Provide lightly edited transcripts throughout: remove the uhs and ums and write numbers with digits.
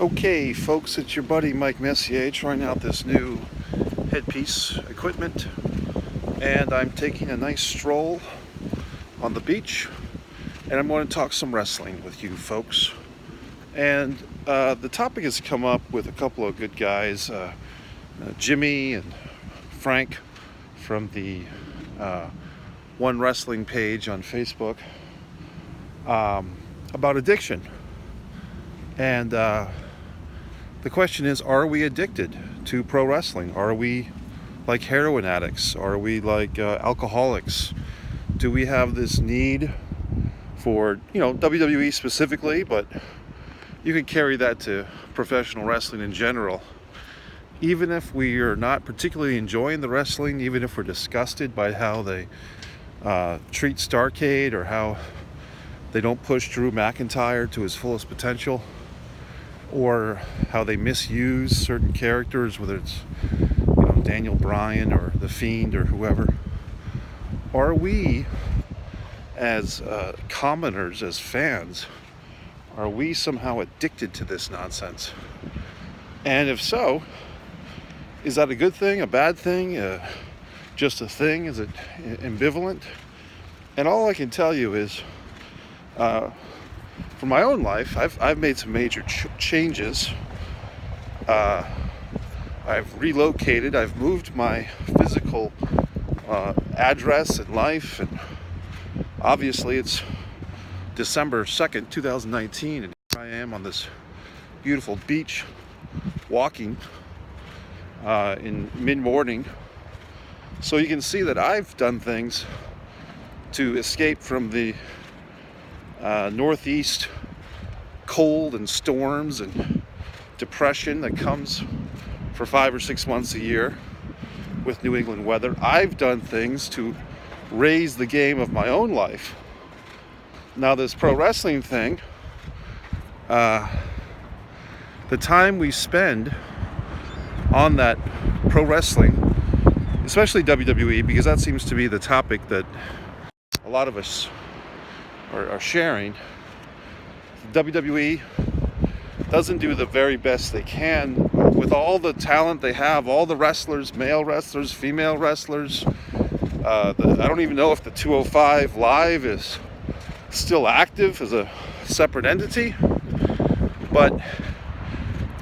Okay, folks, it's your buddy Mike Messier trying out this new headpiece equipment, and I'm taking a nice stroll on the beach, and I'm going to talk some wrestling with you folks. And the topic has come up with a couple of good guys, Jimmy and Frank from the One Wrestling page on Facebook, about addiction. And the question is, are we addicted to pro wrestling? Are we like heroin addicts? Are we like alcoholics? Do we have this need for, WWE specifically, but you could carry that to professional wrestling in general. Even if we are not particularly enjoying the wrestling, even if we're disgusted by how they treat Starrcade or how they don't push Drew McIntyre to his fullest potential, or how they misuse certain characters, whether it's Daniel Bryan or The Fiend or whoever, are we as commoners, as fans, are we somehow addicted to this nonsense? And if so, is that a good thing, a bad thing, just a thing? Is it ambivalent? And all I can tell you is, for my own life, I've made some major changes. I've relocated. I've moved my physical address and life, and obviously it's December 2nd, 2019, and here I am on this beautiful beach walking in mid-morning. So you can see that I've done things to escape from the northeast cold and storms and depression that comes for 5 or 6 months a year with New England weather. I've done things to raise the game of my own life. Now this pro wrestling thing, the time we spend on that pro wrestling, especially WWE, because that seems to be the topic that a lot of us are sharing. WWE doesn't do the very best they can with all the talent they have, all the wrestlers, male wrestlers, female wrestlers. I don't even know if the 205 Live is still active as a separate entity. But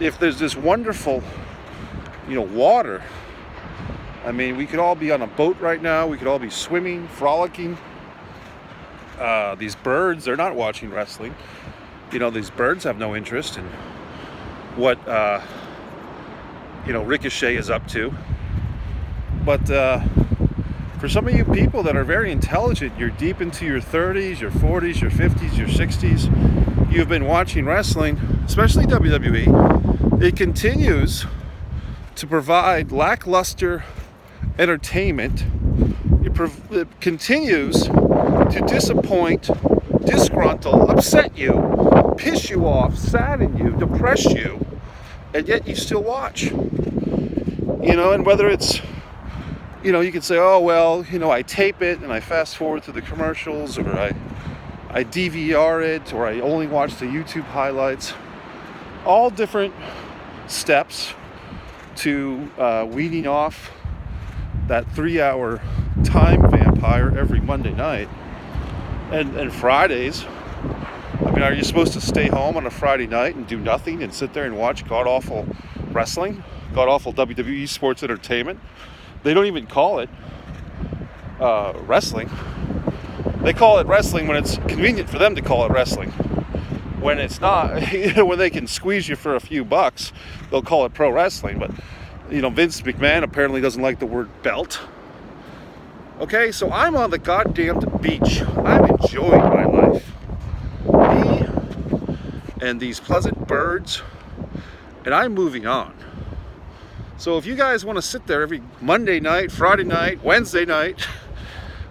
if there's this wonderful, water, I mean, we could all be on a boat right now. We could all be swimming, frolicking. These birds, they're not watching wrestling. These birds have no interest in what, Ricochet is up to. But for some of you people that are very intelligent, you're deep into your 30s, your 40s, your 50s, your 60s, you've been watching wrestling, especially WWE. It continues to provide lackluster entertainment. It continues to disappoint, disgruntle, upset you, piss you off, sadden you, depress you, and yet you still watch. And whether it's, you can say, oh, well, I tape it and I fast forward to the commercials, or I DVR it, or I only watch the YouTube highlights. All different steps to weeding off that 3-hour time vampire every Monday night and Fridays. I mean, are you supposed to stay home on a Friday night and do nothing and sit there and watch god-awful wrestling, god-awful WWE sports entertainment? They don't even call it wrestling. They call it wrestling when it's convenient for them to call it wrestling. When it's not, when they can squeeze you for a few bucks, they'll call it pro wrestling. But Vince McMahon apparently doesn't like the word belt. Okay, so I'm on the goddamn beach. I'm enjoying my life. Me and these pleasant birds, and I'm moving on. So if you guys want to sit there every Monday night, Friday night, Wednesday night,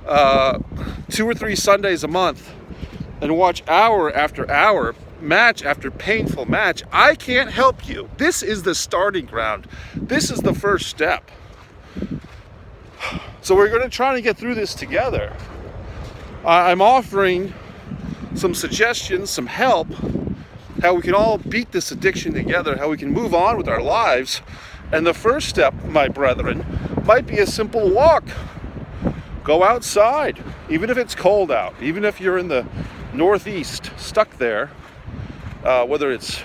2 or 3 Sundays a month, and watch hour after hour, match after painful match, I can't help you. This is the starting ground. This is the first step. So we're going to try to get through this together. I'm offering some suggestions, some help how we can all beat this addiction together, how we can move on with our lives. And the first step, my brethren, might be a simple walk. Go outside, even if it's cold out, even if you're in the Northeast, stuck there, whether it's,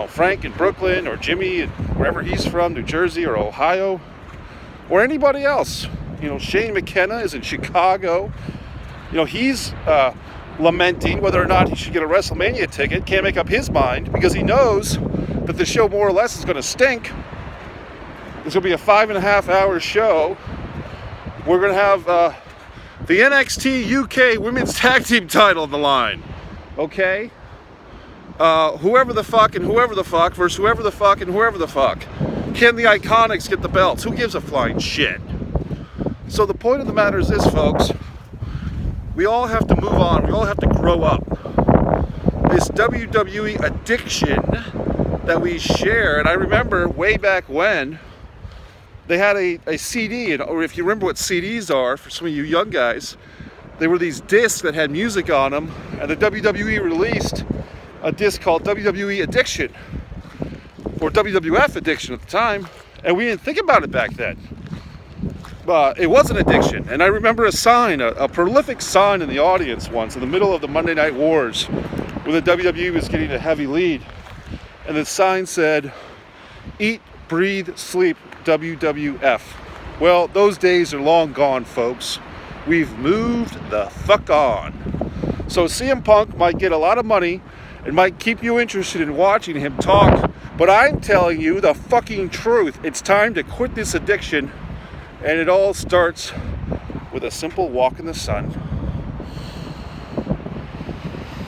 Frank in Brooklyn or Jimmy and wherever he's from, New Jersey or Ohio, or anybody else. Shane McKenna is in Chicago. He's lamenting whether or not he should get a WrestleMania ticket. Can't make up his mind because he knows that the show more or less is going to stink. It's going to be a 5.5 hour show. We're going to have the NXT UK Women's Tag Team title on the line. Okay? Whoever the fuck and whoever the fuck versus whoever the fuck and whoever the fuck. Can the Iconics get the belts? Who gives a flying shit? So the point of the matter is this, folks. We all have to move on. We all have to grow up. This WWE addiction that we share, and I remember way back when they had a CD, or if you remember what CDs are, for some of you young guys, they were these discs that had music on them, and the WWE released a disc called WWE Addiction, or WWF Addiction at the time, and we didn't think about it back then. But it was an addiction, and I remember a sign, a prolific sign in the audience once, in the middle of the Monday Night Wars, where the WWE was getting a heavy lead, and the sign said, "Eat, breathe, sleep, WWF." Well, those days are long gone, folks. We've moved the fuck on. So CM Punk might get a lot of money and might keep you interested in watching him talk, but I'm telling you the fucking truth. It's time to quit this addiction, and it all starts with a simple walk in the sun.